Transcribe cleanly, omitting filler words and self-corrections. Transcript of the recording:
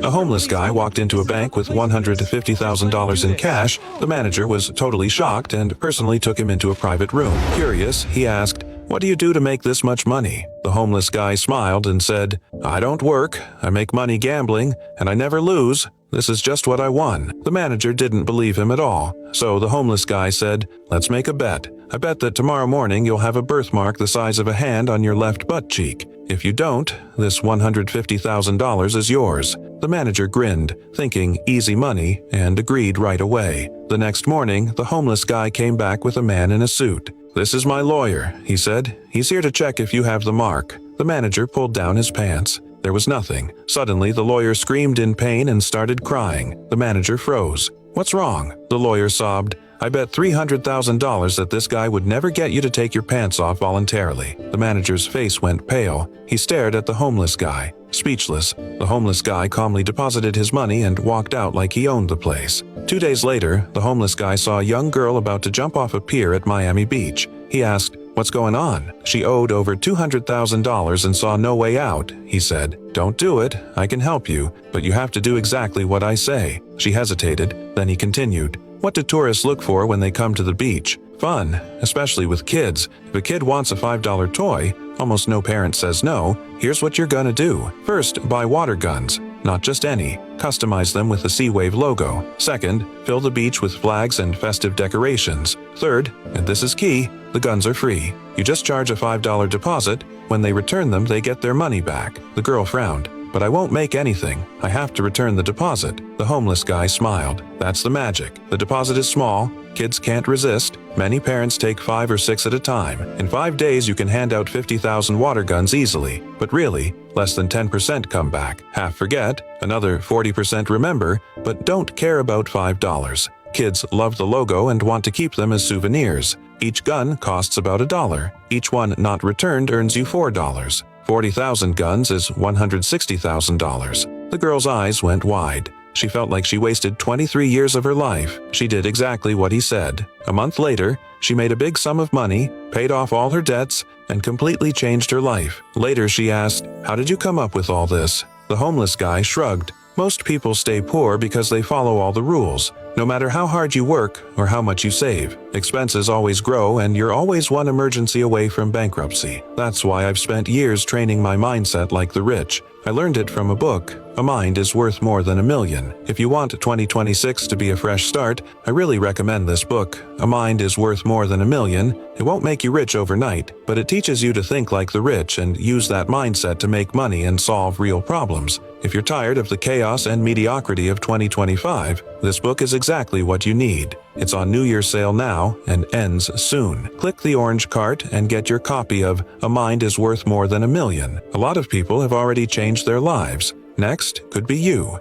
A homeless guy walked into a bank with $150,000 in cash. The manager was totally shocked and personally took him into a private room. Curious, he asked, "What do you do to make this much money?" The homeless guy smiled and said, "I don't work, I make money gambling, and I never lose. This is just what I won." The manager didn't believe him at all, so the homeless guy said, "Let's make a bet. I bet that tomorrow morning you'll have a birthmark the size of a hand on your left butt cheek. If you don't, this $150,000 is yours." The manager grinned, thinking easy money, and agreed right away. The next morning, the homeless guy came back with a man in a suit. "This is my lawyer," he said. "He's here to check if you have the mark." The manager pulled down his pants. There was nothing. Suddenly, the lawyer screamed in pain and started crying. The manager froze. "What's wrong?" The lawyer sobbed. "I bet $300,000 that this guy would never get you to take your pants off voluntarily." The manager's face went pale. He stared at the homeless guy. Speechless, the homeless guy calmly deposited his money and walked out like he owned the place. 2 days later, the homeless guy saw a young girl about to jump off a pier at Miami Beach. He asked, "What's going on?" She owed over $200,000 and saw no way out. He said, "Don't do it. I can help you, but you have to do exactly what I say." She hesitated. Then he continued, "What do tourists look for when they come to the beach? Fun, especially with kids. If a kid wants a $5 toy, almost no parent says no. Here's what you're gonna do. First, buy water guns. Not just any. Customize them with the Sea Wave logo. Second, fill the beach with flags and festive decorations. Third, and this is key, the guns are free. You just charge a $5 deposit. When they return them, they get their money back." The girl frowned. "But I won't make anything. I have to return the deposit." The homeless guy smiled. "That's the magic. The deposit is small. Kids can't resist. Many parents take 5 or 6 at a time. In 5 days you can hand out 50,000 water guns easily. But really, less than 10% come back. Half forget, another 40% remember, but don't care about $5. Kids love the logo and want to keep them as souvenirs. Each gun costs about $1. Each one not returned earns you $4. 40,000 guns is $160,000. The girl's eyes went wide. She felt like she wasted 23 years of her life. She did exactly what he said. A month later, she made a big sum of money, paid off all her debts, and completely changed her life. Later she asked, "How did you come up with all this?" The homeless guy shrugged. "Most people stay poor because they follow all the rules. No matter how hard you work or how much you save, expenses always grow and you're always one emergency away from bankruptcy. That's why I've spent years training my mindset like the rich. I learned it from a book. A mind is worth more than $1 million. If you want 2026 to be a fresh start, I really recommend this book. A mind is worth more than $1 million. It won't make you rich overnight, but it teaches you to think like the rich and use that mindset to make money and solve real problems. If you're tired of the chaos and mediocrity of 2025, this book is exactly what you need. It's on New Year's sale now and ends soon. Click the orange cart and get your copy of A Mind is Worth More Than $1 Million. A lot of people have already changed their lives. Next could be you.